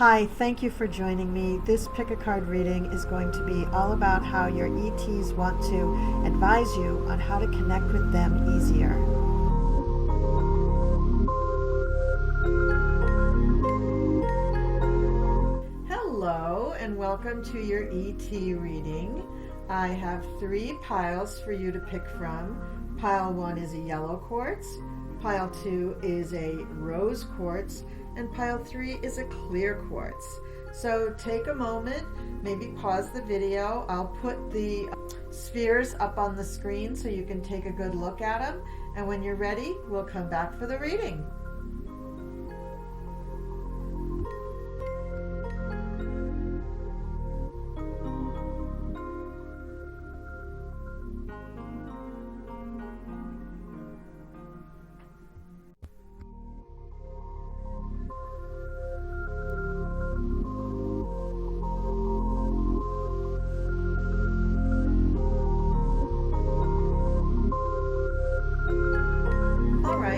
Hi, thank you for joining me. This pick a card reading is going to be all about how your ETs want to advise you on how to connect with them easier. Hello and welcome to your ET reading. I have 3 piles for you to pick from. Pile 1 is a yellow quartz, pile 2 is a rose quartz, and pile 3 is a clear quartz. So take a moment, maybe pause the video. I'll put the spheres up on the screen so you can take a good look at them. And when you're ready, we'll come back for the reading.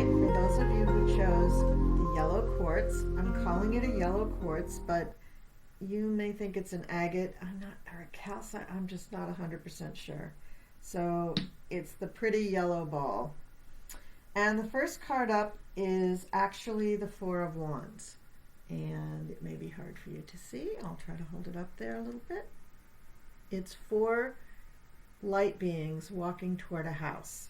For those of you who chose the yellow quartz, I'm calling it a yellow quartz, but you may think it's an agate, or a calcite, I'm just not 100% sure. So it's the pretty yellow ball. And the first card up is actually the Four of Wands. And it may be hard for you to see. I'll try to hold it up there a little bit. It's 4 light beings walking toward a house.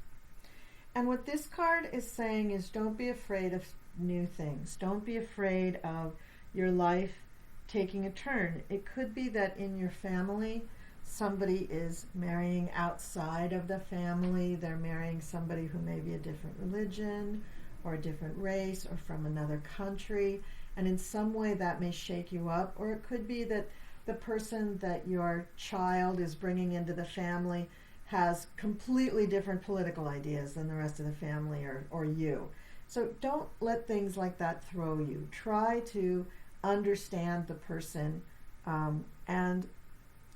And what this card is saying is don't be afraid of new things. Don't be afraid of your life taking a turn. It could be that in your family, somebody is marrying outside of the family. They're marrying somebody who may be a different religion or a different race or from another country. And in some way that may shake you up. Or it could be that the person that your child is bringing into the family has completely different political ideas than the rest of the family or you. So don't let things like that throw you. Try to understand the person and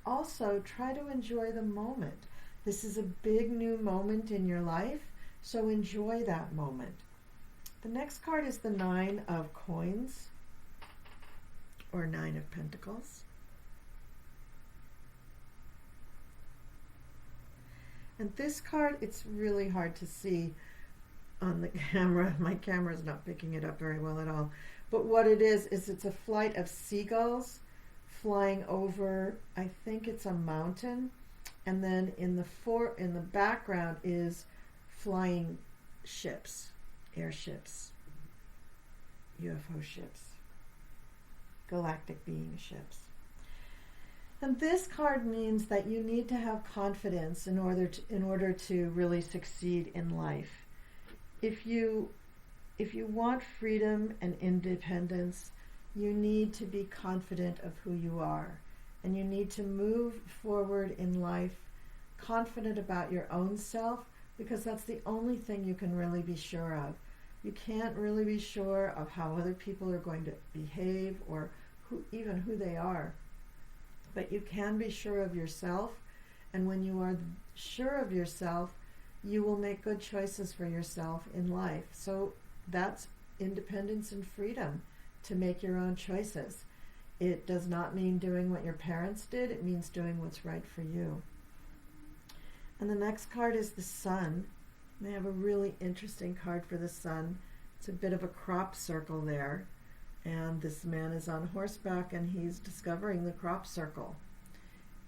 also try to enjoy the moment. This is a big new moment in your life, so enjoy that moment. The next card is the 9 of Coins, or 9 of Pentacles. And this card, it's really hard to see on the camera. My camera's not picking it up very well at all. But what it is it's a flight of seagulls flying over, I think it's a mountain. And then in the background is flying ships, airships, UFO ships, galactic being ships. And this card means that you need to have confidence in order to really succeed in life. If you want freedom and independence, you need to be confident of who you are. And you need to move forward in life confident about your own self, because that's the only thing you can really be sure of. You can't really be sure of how other people are going to behave or even who they are. But you can be sure of yourself, and when you are sure of yourself, you will make good choices for yourself in life. So that's independence and freedom to make your own choices. It does not mean doing what your parents did. It means doing what's right for you. And the next card is the Sun. They have a really interesting card for the Sun. It's a bit of a crop circle there. And this man is on horseback and he's discovering the crop circle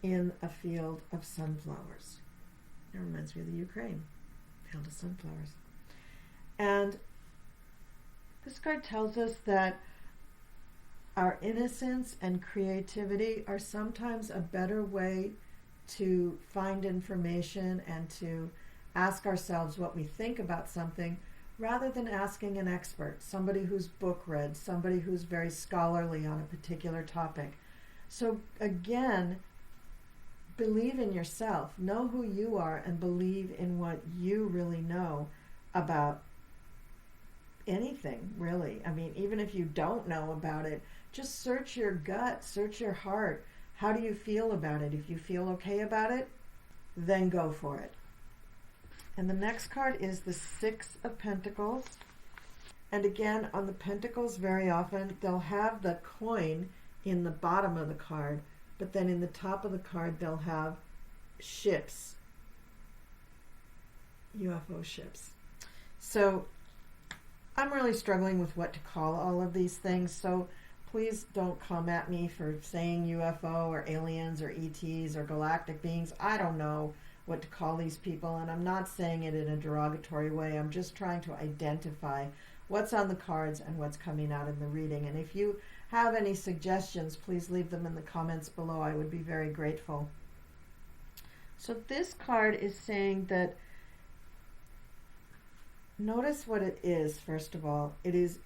in a field of sunflowers. It reminds me of the Ukraine, field of sunflowers. And this card tells us that our innocence and creativity are sometimes a better way to find information and to ask ourselves what we think about something, rather than asking an expert, somebody who's book read, somebody who's very scholarly on a particular topic. So again, believe in yourself, know who you are, and believe in what you really know about anything, really. I mean, even if you don't know about it, just search your gut, search your heart. How do you feel about it? If you feel okay about it, then go for it. And the next card is the 6 of Pentacles. And again, on the Pentacles, very often, they'll have the coin in the bottom of the card, but then in the top of the card they'll have ships, UFO ships. So I'm really struggling with what to call all of these things, so please don't come at me for saying UFO or aliens or ETs or galactic beings. I don't know what to call these people, and I'm not saying it in a derogatory way. I'm just trying to identify what's on the cards and what's coming out in the reading. And if you have any suggestions, please leave them in the comments below. I would be very grateful. So this card is saying that, notice what it is, first of all. It is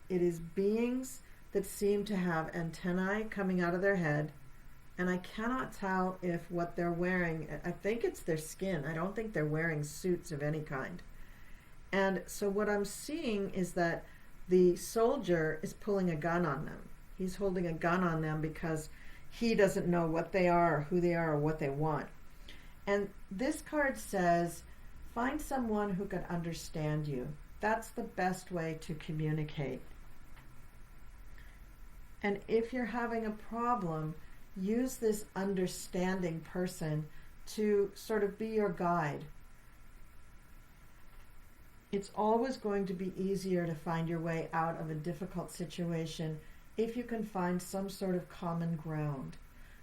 beings that seem to have antennae coming out of their head, and I cannot tell if what they're wearing, I think it's their skin. I don't think they're wearing suits of any kind. And so what I'm seeing is that the soldier is pulling a gun on them. He's holding a gun on them because he doesn't know what they are or who they are or what they want. And this card says, find someone who can understand you. That's the best way to communicate. And if you're having a problem, use this understanding person to sort of be your guide. It's always going to be easier to find your way out of a difficult situation if you can find some sort of common ground.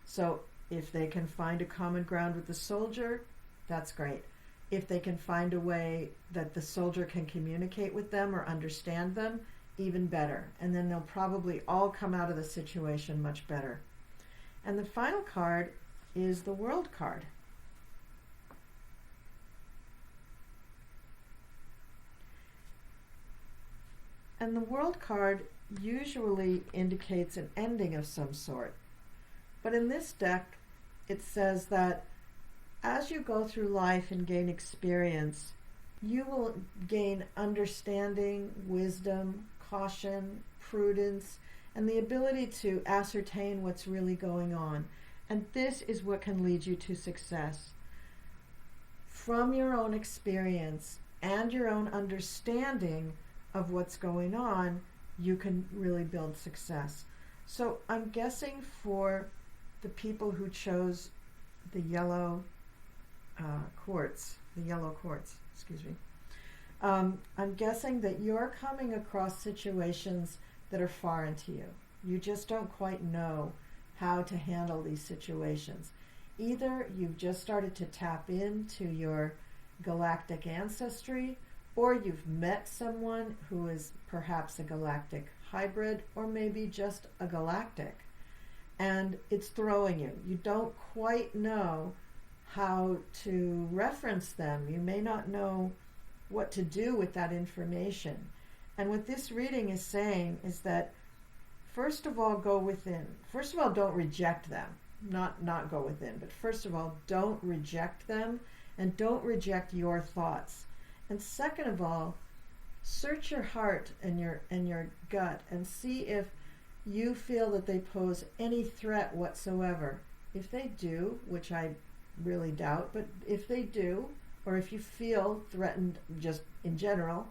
So if they can find a common ground with the soldier, that's great. If they can find a way that the soldier can communicate with them or understand them, even better. And then they'll probably all come out of the situation much better. And the final card is the World card. And the World card usually indicates an ending of some sort. But in this deck, it says that as you go through life and gain experience, you will gain understanding, wisdom, caution, prudence, and the ability to ascertain what's really going on. And this is what can lead you to success. From your own experience and your own understanding of what's going on, you can really build success. So I'm guessing for the people who chose the yellow quartz, I'm guessing that you're coming across situations that are foreign to you. You just don't quite know how to handle these situations. Either you've just started to tap into your galactic ancestry, or you've met someone who is perhaps a galactic hybrid, or maybe just a galactic, and it's throwing you. You don't quite know how to reference them. You may not know what to do with that information. And what this reading is saying is that, first of all, go within. First of all, don't reject them. Not go within, but first of all, don't reject them, and don't reject your thoughts. And second of all, search your heart and your gut and see if you feel that they pose any threat whatsoever. If they do, which I really doubt, but if they do, or if you feel threatened just in general,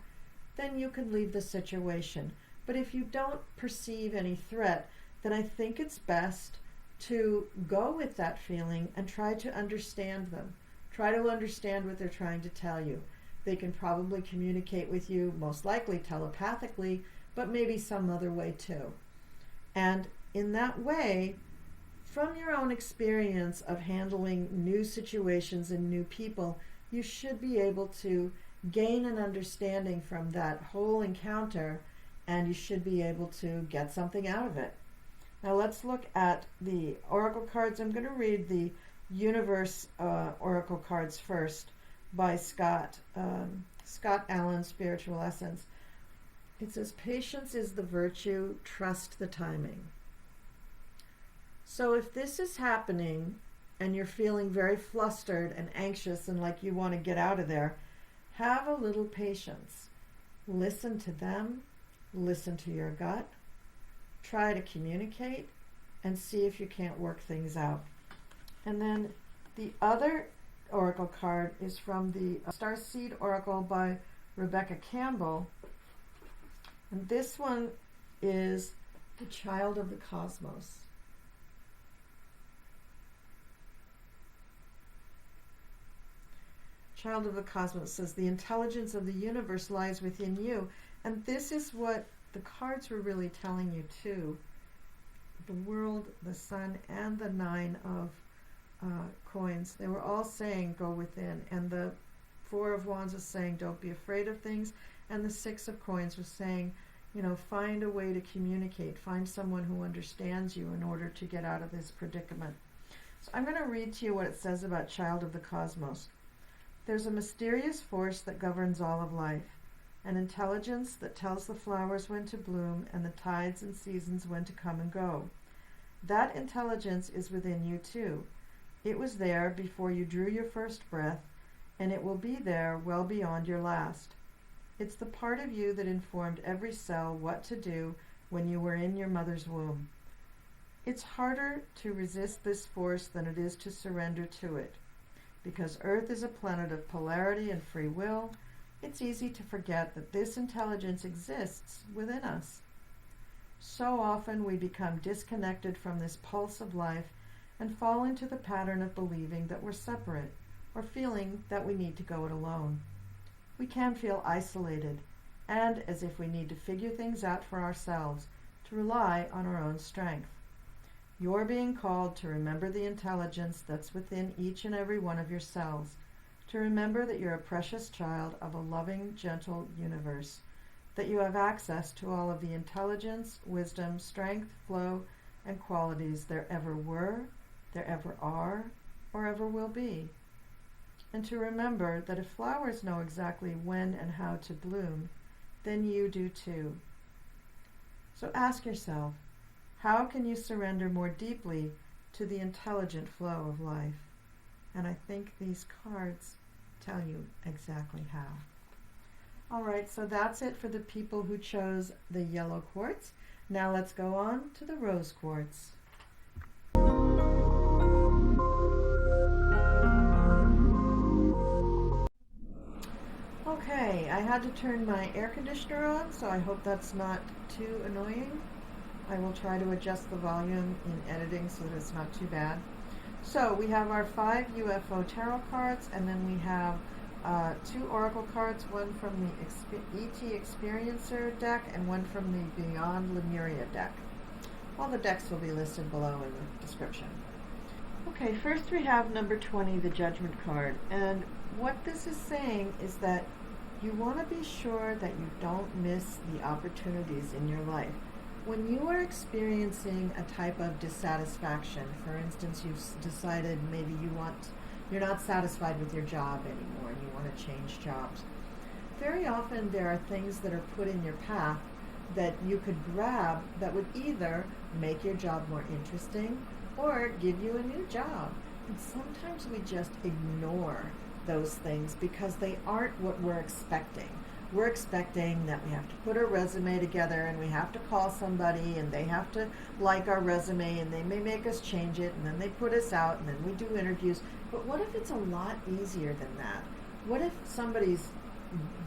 then you can leave the situation. But if you don't perceive any threat, then I think it's best to go with that feeling and try to understand them. Try to understand what they're trying to tell you. They can probably communicate with you, most likely telepathically, but maybe some other way too. And in that way, from your own experience of handling new situations and new people, you should be able to gain an understanding from that whole encounter, and you should be able to get something out of it. Now let's look at the oracle cards. I'm going to read the Universe oracle cards first by Scott Allen, Spiritual Essence. It says, patience is the virtue, trust the timing. So if this is happening and you're feeling very flustered and anxious and like you want to get out of there, have a little patience. Listen to them, listen to your gut, try to communicate, and see if you can't work things out. And then the other oracle card is from the Starseed Oracle by Rebecca Campbell. And this one is the Child of the Cosmos. Child of the Cosmos says the intelligence of the universe lies within you. And this is what the cards were really telling you too. The world, the sun, and the nine of coins, they were all saying go within. And the Four of Wands was saying don't be afraid of things. And the Six of Coins was saying, you know, find a way to communicate. Find someone who understands you in order to get out of this predicament. So I'm going to read to you what it says about Child of the Cosmos. There's a mysterious force that governs all of life, an intelligence that tells the flowers when to bloom and the tides and seasons when to come and go. That intelligence is within you too. It was there before you drew your first breath, and it will be there well beyond your last. It's the part of you that informed every cell what to do when you were in your mother's womb. It's harder to resist this force than it is to surrender to it. Because Earth is a planet of polarity and free will, it's easy to forget that this intelligence exists within us. So often we become disconnected from this pulse of life and fall into the pattern of believing that we're separate or feeling that we need to go it alone. We can feel isolated and as if we need to figure things out for ourselves, to rely on our own strength. You're being called to remember the intelligence that's within each and every one of your cells, to remember that you're a precious child of a loving, gentle universe, that you have access to all of the intelligence, wisdom, strength, flow, and qualities there ever were, there ever are, or ever will be. And to remember that if flowers know exactly when and how to bloom, then you do too. So ask yourself, how can you surrender more deeply to the intelligent flow of life? And I think these cards tell you exactly how. All right, so that's it for the people who chose the yellow quartz. Now let's go on to the rose quartz. Okay, I had to turn my air conditioner on, so I hope that's not too annoying. I will try to adjust the volume in editing so that it's not too bad. So we have our 5 UFO tarot cards, and then we have 2 oracle cards, one from the ET Experiencer deck and one from the Beyond Lemuria deck. All the decks will be listed below in the description. Okay, first we have number 20, the Judgment card. And what this is saying is that you want to be sure that you don't miss the opportunities in your life. When you are experiencing a type of dissatisfaction, for instance, you've decided maybe you're not satisfied with your job anymore and you want to change jobs. Very often there are things that are put in your path that you could grab that would either make your job more interesting or give you a new job. And sometimes we just ignore those things because they aren't what we're expecting. We're expecting that we have to put our resume together and we have to call somebody and they have to like our resume and they may make us change it and then they put us out and then we do interviews. But what if it's a lot easier than that? What if somebody's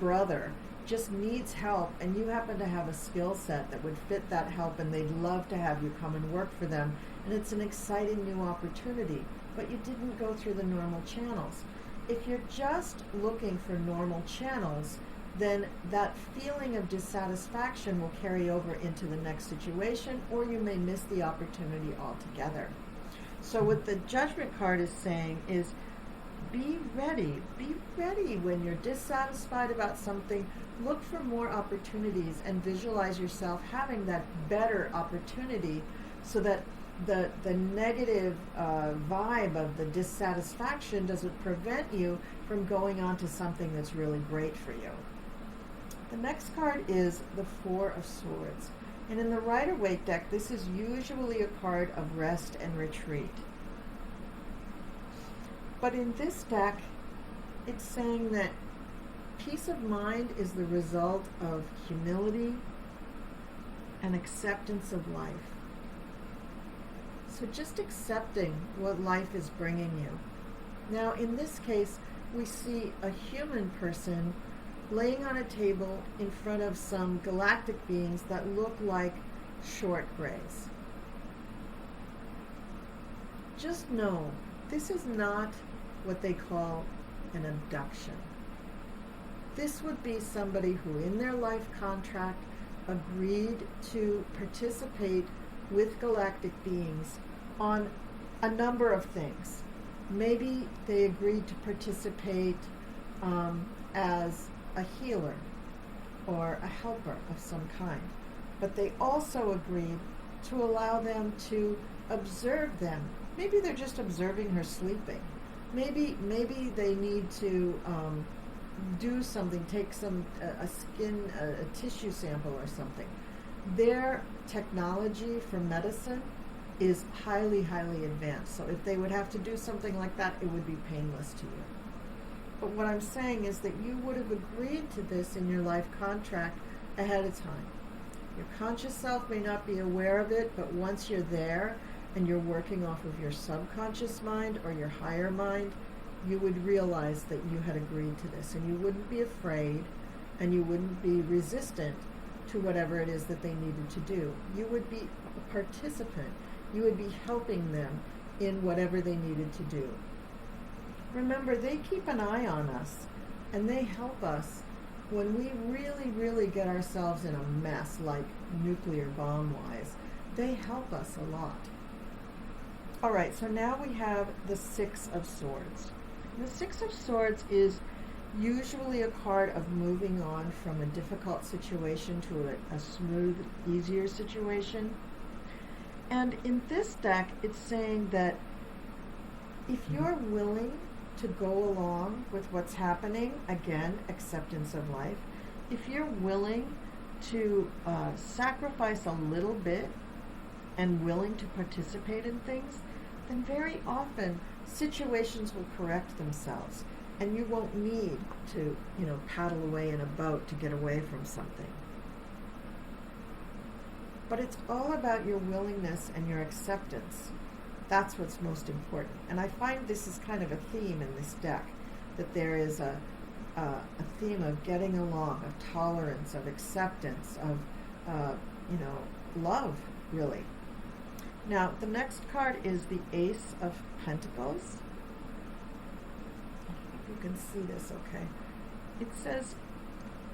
brother just needs help and you happen to have a skill set that would fit that help and they'd love to have you come and work for them and it's an exciting new opportunity, but you didn't go through the normal channels. If you're just looking for normal channels, then that feeling of dissatisfaction will carry over into the next situation, or you may miss the opportunity altogether. So what the Judgment card is saying is be ready when you're dissatisfied about something. Look for more opportunities and visualize yourself having that better opportunity so that the negative vibe of the dissatisfaction doesn't prevent you from going on to something that's really great for you. The next card is the Four of Swords. And in the Rider-Waite deck, this is usually a card of rest and retreat. But in this deck, it's saying that peace of mind is the result of humility and acceptance of life. So just accepting what life is bringing you. Now, in this case, we see a human person laying on a table in front of some galactic beings that look like short grays. Just know, this is not what they call an abduction. This would be somebody who in their life contract agreed to participate with galactic beings on a number of things. Maybe they agreed to participate as a healer or a helper of some kind, but they also agreed to allow them to observe them. Maybe they're just observing her sleeping. Maybe they need to do something, take a skin, a tissue sample or something. Their technology for medicine is highly, highly advanced. So if they would have to do something like that, it would be painless to you. But what I'm saying is that you would have agreed to this in your life contract ahead of time. Your conscious self may not be aware of it, but once you're there and you're working off of your subconscious mind or your higher mind, you would realize that you had agreed to this, and you wouldn't be afraid, and you wouldn't be resistant to whatever it is that they needed to do. You would be a participant. You would be helping them in whatever they needed to do. Remember, they keep an eye on us, and they help us when we really, really get ourselves in a mess, like nuclear bomb-wise. They help us a lot. All right, so now we have the Six of Swords. The Six of Swords is usually a card of moving on from a difficult situation to a smooth, easier situation. And in this deck, it's saying that if you're willing to go along with what's happening, again, acceptance of life, if you're willing to sacrifice a little bit and willing to participate in things, then very often situations will correct themselves, and you won't need to, paddle away in a boat to get away from something. But it's all about your willingness and your acceptance. That's what's most important. And I find this is kind of a theme in this deck, that there is a theme of getting along, of tolerance, of acceptance, of, love, really. Now, the next card is the Ace of Pentacles. I hope you can see this okay. It says,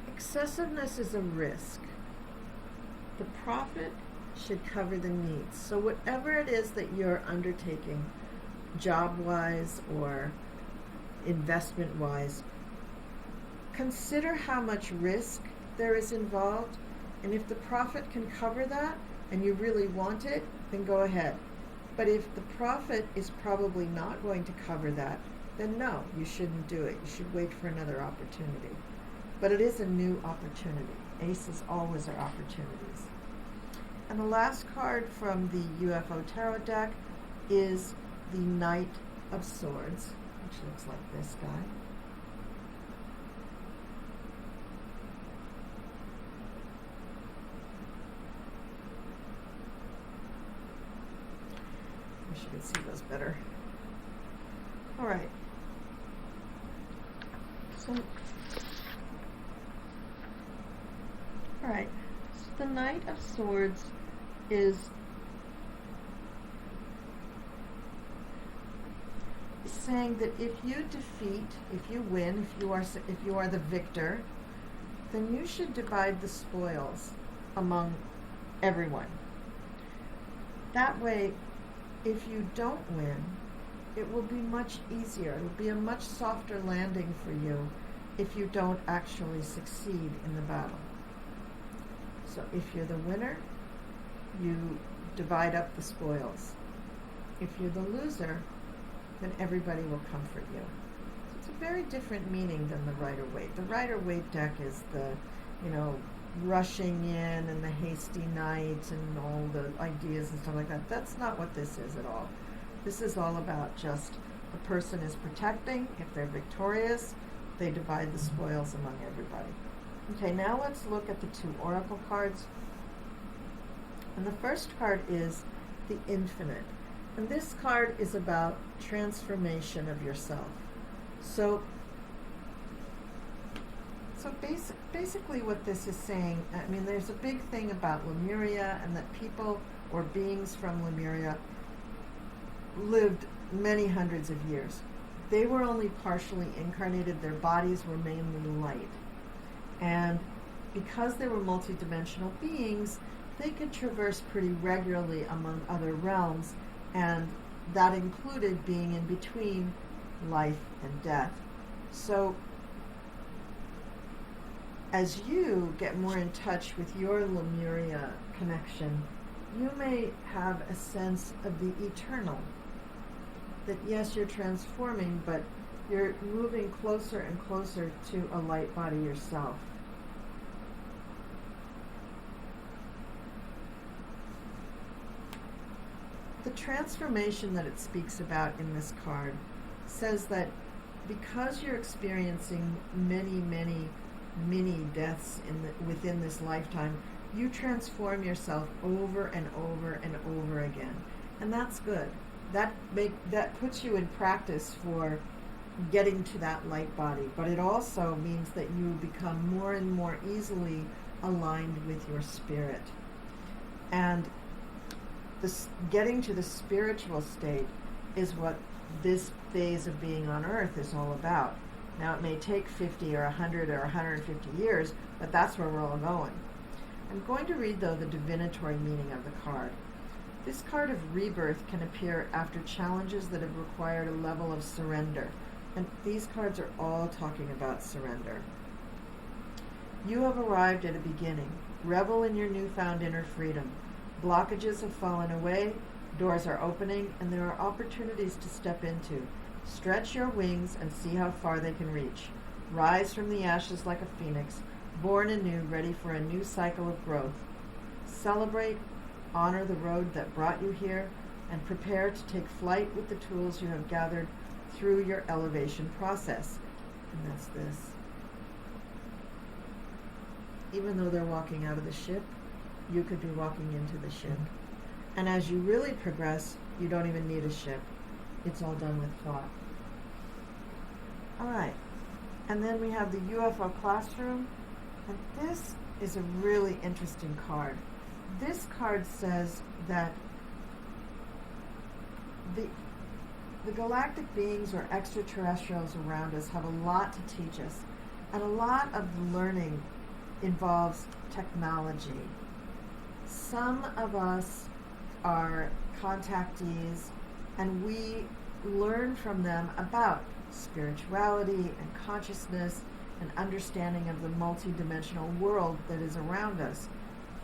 excessiveness is a risk. The profit should cover the needs. So whatever it is that you're undertaking, job-wise or investment-wise, consider how much risk there is involved, and if the profit can cover that, and you really want it, then go ahead. But if the profit is probably not going to cover that, then no, you shouldn't do it. You should wait for another opportunity. But it is a new opportunity. Aces always are opportunities. And the last card from the UFO Tarot deck is the Knight of Swords, which looks like this guy. Wish you could see those better. All right. So the Knight of Swords is saying that if you defeat, if you win, if you are the victor, then you should divide the spoils among everyone. That way, if you don't win, it will be much easier. It will be a much softer landing for you if you don't actually succeed in the battle. So if you're the winner, you divide up the spoils. If you're the loser, then everybody will comfort you. So it's a very different meaning than the Rider-Waite. The Rider-Waite deck is the, rushing in and the hasty knight and all the ideas and stuff like that. That's not what this is at all. This is all about just the person is protecting. If they're victorious, they divide the spoils among everybody. Okay, now let's look at the two oracle cards. And the first card is the Infinite. And this card is about transformation of yourself. So basically what this is saying, there's a big thing about Lemuria, and that people or beings from Lemuria lived many hundreds of years. they were only partially incarnated. Their bodies were mainly light. And because they were multidimensional beings, they could traverse pretty regularly among other realms, and that included being in between life and death. So as you get more in touch with your Lemuria connection, you may have a sense of the eternal. That yes, you're transforming, but you're moving closer and closer to a light body yourself. The transformation that it speaks about in this card says that because you're experiencing many, many mini deaths within this lifetime, you transform yourself over and over and over again. And that's good. That puts you in practice for getting to that light body. But it also means that you become more and more easily aligned with your spirit. And getting to the spiritual state is what this phase of being on Earth is all about. Now, it may take 50 or 100 or 150 years, but that's where we're all going. I'm going to read, though, the divinatory meaning of the card. This card of rebirth can appear after challenges that have required a level of surrender. And these cards are all talking about surrender. You have arrived at a beginning. Revel in your newfound inner freedom. Blockages have fallen away, doors are opening, and there are opportunities to step into. Stretch your wings and see how far they can reach. Rise from the ashes like a phoenix, born anew, ready for a new cycle of growth. Celebrate, honor the road that brought you here, and prepare to take flight with the tools you have gathered through your elevation process. And that's this. Even though they're walking out of the ship, you could be walking into the ship. And as you really progress, you don't even need a ship. It's all done with thought. All right. And then we have the UFO classroom. And this is a really interesting card. This card says that the galactic beings or extraterrestrials around us have a lot to teach us. And a lot of the learning involves technology. Some of us are contactees, and we learn from them about spirituality and consciousness and understanding of the multidimensional world that is around us.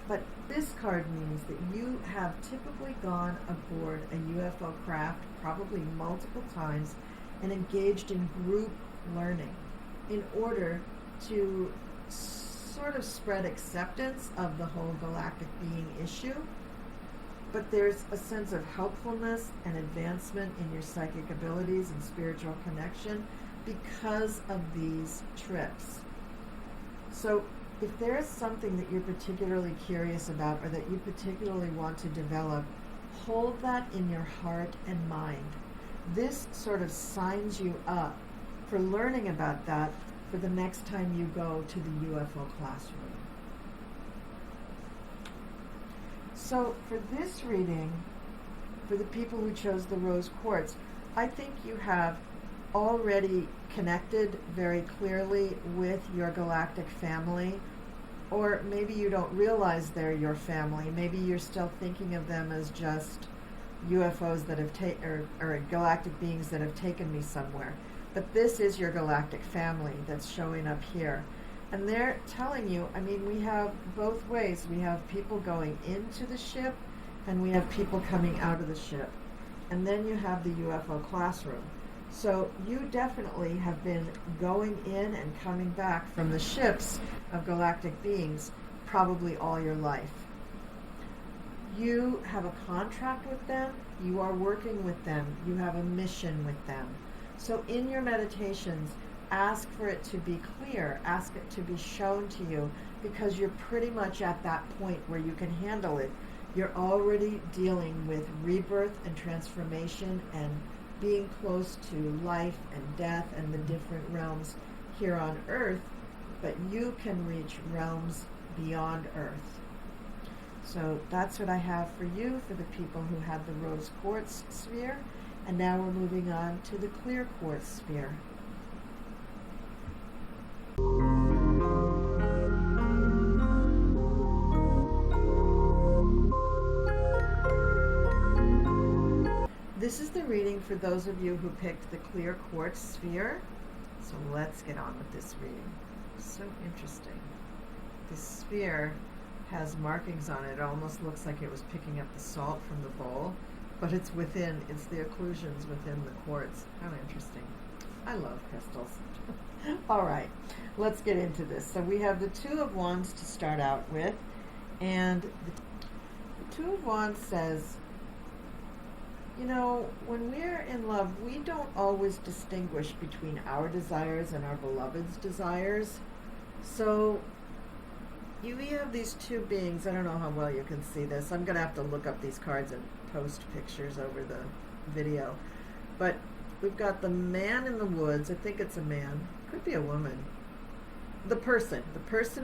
But this card means that you have typically gone aboard a UFO craft, probably multiple times, and engaged in group learning in order to sort of spread acceptance of the whole galactic being issue. But there's a sense of helpfulness and advancement in your psychic abilities and spiritual connection because of these trips. So if there's something that you're particularly curious about or that you particularly want to develop, hold that in your heart and mind. This sort of signs you up for learning about that for the next time you go to the UFO classroom. So for this reading, for the people who chose the rose quartz, I think you have already connected very clearly with your galactic family, or maybe you don't realize they're your family. Maybe you're still thinking of them as just UFOs that have or galactic beings that have taken me somewhere. But this is your galactic family that's showing up here. And they're telling you, I mean, we have both ways. We have people going into the ship, and we have people coming out of the ship. And then you have the UFO classroom. So you definitely have been going in and coming back from the ships of galactic beings probably all your life. You have a contract with them. You are working with them. You have a mission with them. So in your meditations, ask for it to be clear. Ask it to be shown to you, because you're pretty much at that point where you can handle it. You're already dealing with rebirth and transformation and being close to life and death and the different realms here on Earth, but you can reach realms beyond Earth. So that's what I have for you, for the people who had the rose quartz sphere. And now we're moving on to the clear quartz sphere. This is the reading for those of you who picked the clear quartz sphere. So let's get on with this reading. So interesting. This sphere has markings on it. It almost looks like it was picking up the salt from the bowl, but it's within, it's the occlusions within the quartz. How interesting. I love crystals. All right, let's get into this. So we have the Two of Wands to start out with, and the Two of Wands says, you know, when we're in love, we don't always distinguish between our desires and our beloved's desires. So you have these two beings. I don't know how well you can see this. I'm going to have to look up these cards and post pictures over the video. But we've got the man in the woods. I think it's a man. Could be a woman. The person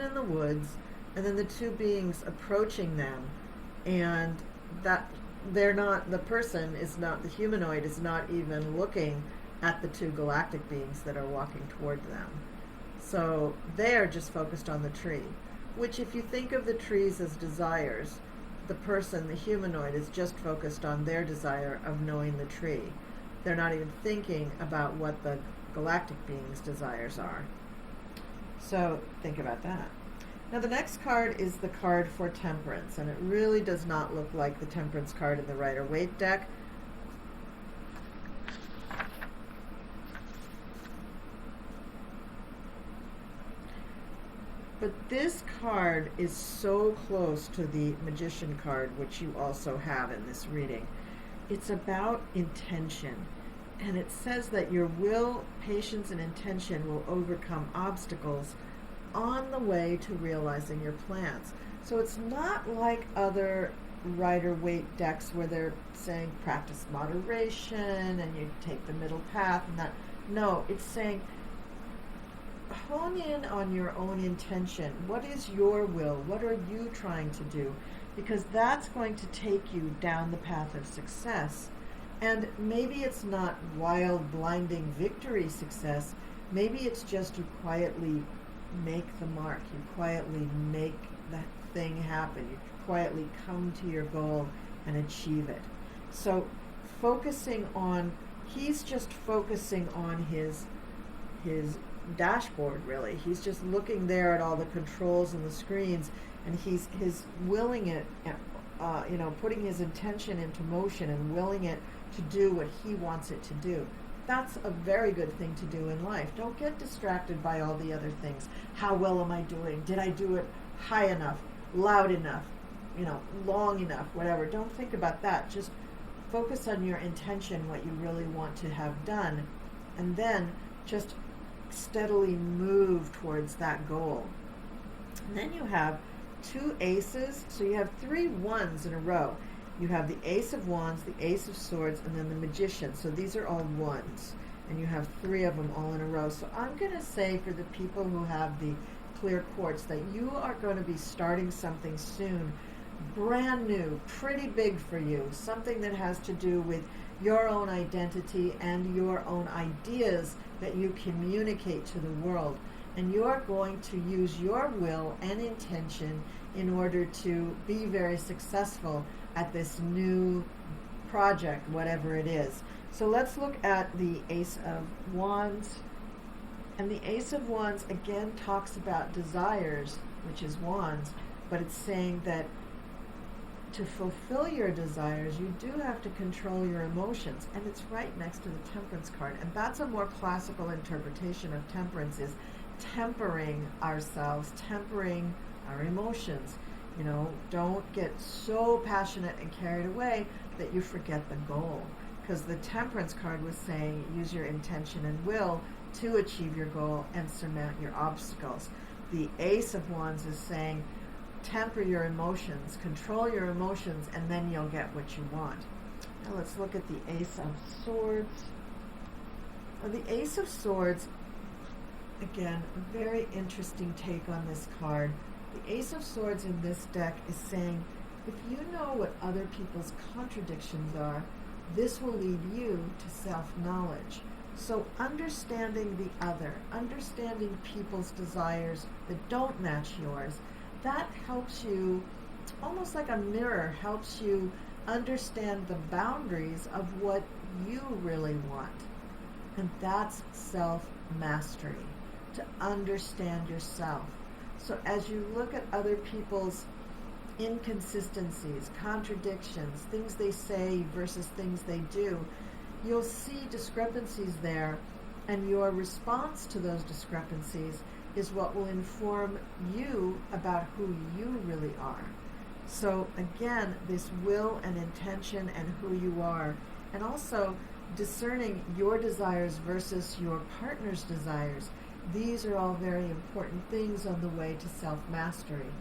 in the woods, and then the two beings approaching them. And that they're not, the person is not, the humanoid is not even looking at the two galactic beings that are walking toward them. So they're just focused on the tree, which if you think of the trees as desires, the person, the humanoid, is just focused on their desire of knowing the tree. They're not even thinking about what the galactic beings' desires are. So think about that. Now the next card is the card for Temperance, and it really does not look like the Temperance card in the Rider-Waite deck. But this card is so close to the Magician card, which you also have in this reading. It's about intention, and it says that your will, patience, and intention will overcome obstacles on the way to realizing your plans. So it's not like other Rider-Waite decks where they're saying practice moderation and you take the middle path and that. No, it's saying hone in on your own intention. What is your will? What are you trying to do? Because that's going to take you down the path of success. And maybe it's not wild, blinding victory success. Maybe it's just you quietly make the mark. You quietly make that thing happen. You quietly come to your goal and achieve it. So focusing on, he's just focusing on his dashboard, really. He's just looking there at all the controls and the screens, and he's willing it, putting his intention into motion and willing it to do what he wants it to do. That's a very good thing to do in life. Don't get distracted by all the other things. How well am I doing? Did I do it high enough, loud enough, long enough, whatever. Don't think about that. Just focus on your intention, what you really want to have done, and then just steadily move towards that goal. And then you have two aces, so you have 3 ones in a row. You have the Ace of Wands, the Ace of Swords, and then the Magician. So these are all ones, and you have 3 of them all in a row. So I'm going to say for the people who have the clear quartz that you are going to be starting something soon, brand new, pretty big for you, something that has to do with your own identity and your own ideas that you communicate to the world. And you're going to use your will and intention in order to be very successful at this new project, whatever it is. So let's look at the Ace of Wands. And the Ace of Wands again talks about desires, which is wands, but it's saying that to fulfill your desires, you do have to control your emotions. And it's right next to the Temperance card. And that's a more classical interpretation of temperance, is tempering ourselves, tempering our emotions. Don't get so passionate and carried away that you forget the goal. Because the Temperance card was saying use your intention and will to achieve your goal and surmount your obstacles. The Ace of Wands is saying temper your emotions, control your emotions, and then you'll get what you want. Now let's look at the Ace of Swords. The Ace of Swords, again, a very interesting take on this card. The Ace of Swords in this deck is saying, if you know what other people's contradictions are, This will lead you to self-knowledge. So understanding the other, understanding people's desires that don't match yours, that helps you, almost like a mirror, helps you understand the boundaries of what you really want. And that's self-mastery, to understand yourself. So as you look at other people's inconsistencies, contradictions, things they say versus things they do, you'll see discrepancies there, and your response to those discrepancies is what will inform you about who you really are. So again, this will and intention and who you are, and also discerning your desires versus your partner's desires. These are all very important things on the way to self-mastery.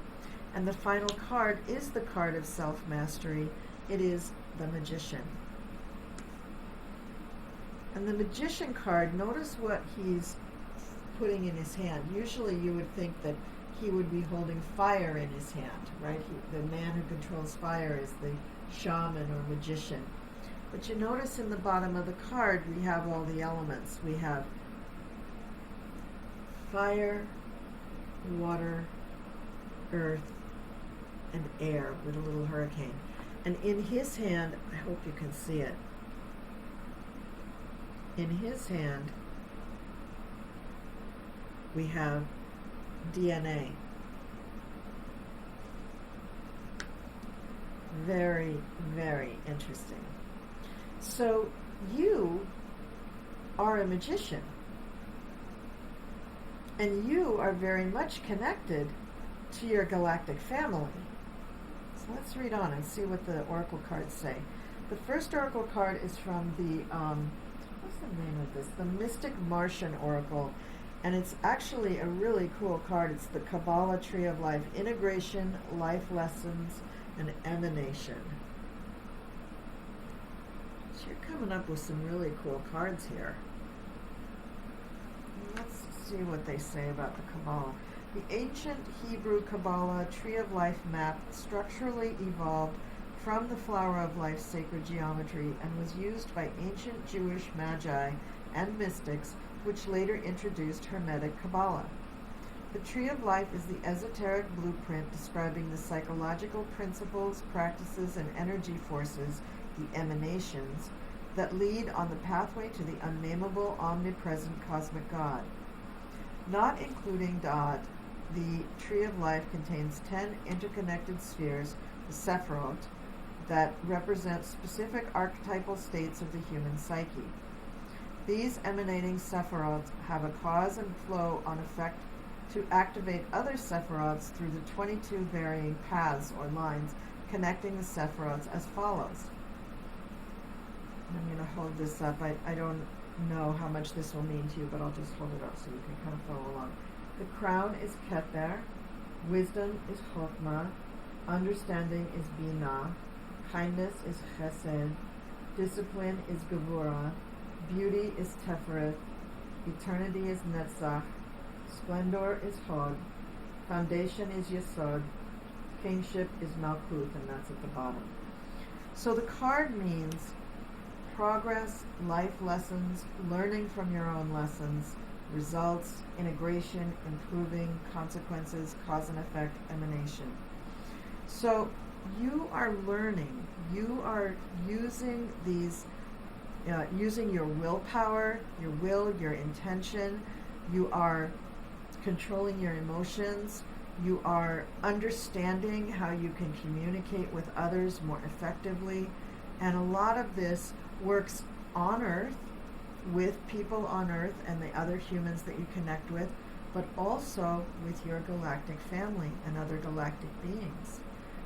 And the final card is the card of self-mastery. It is the Magician. And the Magician card, notice what he's putting in his hand. Usually you would think that he would be holding fire in his hand, right? The man who controls fire is the shaman or magician. But you notice in the bottom of the card we have all the elements. We have fire, water, earth, and air with a little hurricane. And in his hand, I hope you can see it, in his hand we have DNA. Very, very interesting. So you are a magician, and you are very much connected to your galactic family. So let's read on and see what the oracle cards say. The first oracle card is from the, what's the name of this? The Mystic Martian Oracle. And it's actually a really cool card. It's the Kabbalah Tree of Life, Integration, Life Lessons, and Emanation. So you're coming up with some really cool cards here. Let's see what they say about the Kabbalah. The ancient Hebrew Kabbalah Tree of Life map structurally evolved from the Flower of Life sacred geometry and was used by ancient Jewish magi and mystics, which later introduced Hermetic Kabbalah. The Tree of Life is the esoteric blueprint describing the psychological principles, practices, and energy forces, the emanations, that lead on the pathway to the unnameable, omnipresent cosmic God. Not including God, the Tree of Life contains 10 interconnected spheres, the Sephiroth, that represent specific archetypal states of the human psyche. These emanating Sephiroths have a cause and flow on effect to activate other Sephiroths through the 22 varying paths or lines connecting the Sephiroths as follows. I'm going to hold this up. I don't know how much this will mean to you, but I'll just hold it up so you can kind of follow along. The crown is Keter, wisdom is Chokhmah, understanding is Binah, kindness is Chesed, discipline is Gevurah, beauty is Teferet, eternity is Netzach, splendor is Hod, foundation is Yesod, kingship is Malkuth, and that's at the bottom. So the card means progress, life lessons, learning from your own lessons, results, integration, improving, consequences, cause and effect, emanation. So you are learning, you are using these using your willpower, your will, your intention. You are controlling your emotions. You are understanding how you can communicate with others more effectively. And a lot of this works on Earth, with people on Earth and the other humans that you connect with, but also with your galactic family and other galactic beings.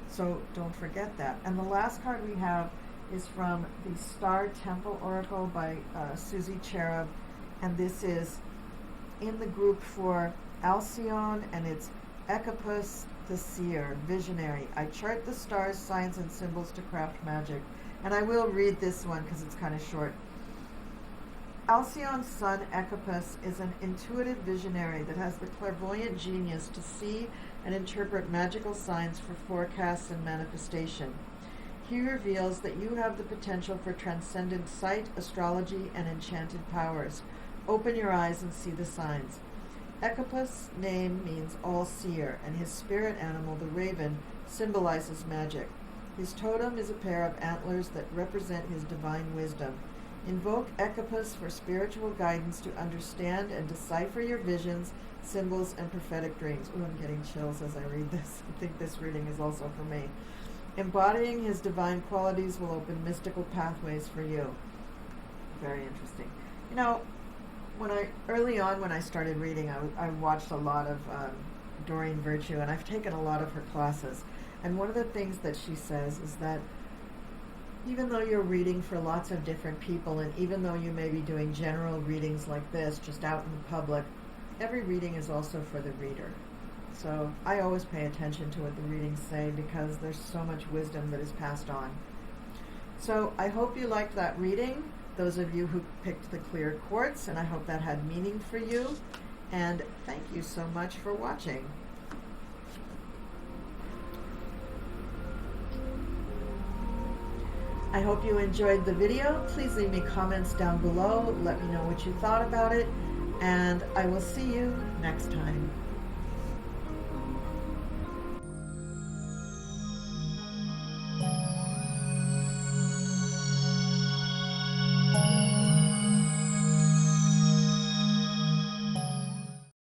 So don't forget that. And the last card we have is from the Star Temple Oracle by Susie Cherub, and this is in the group for Alcyone, and it's Ecopus the Seer, Visionary. I chart the stars, signs, and symbols to craft magic. And I will read this one because it's kind of short. Alcyone's son, Ecopus, is an intuitive visionary that has the clairvoyant genius to see and interpret magical signs for forecasts and manifestation. He reveals that you have the potential for transcendent sight, astrology, and enchanted powers. Open your eyes and see the signs. Ecopus' name means all-seer, and his spirit animal, the raven, symbolizes magic. His totem is a pair of antlers that represent his divine wisdom. Invoke Ecopus for spiritual guidance to understand and decipher your visions, symbols, and prophetic dreams. Ooh, I'm getting chills as I read this. I think this reading is also for me. Embodying his divine qualities will open mystical pathways for you. Very interesting. You know, early on when I started reading, I watched a lot of Doreen Virtue, and I've taken a lot of her classes. And one of the things that she says is that even though you're reading for lots of different people, and even though you may be doing general readings like this, just out in the public, every reading is also for the reader. So I always pay attention to what the readings say because there's so much wisdom that is passed on. So I hope you liked that reading, those of you who picked the clear quartz, and I hope that had meaning for you. And thank you so much for watching. I hope you enjoyed the video. Please leave me comments down below. Let me know what you thought about it. And I will see you next time.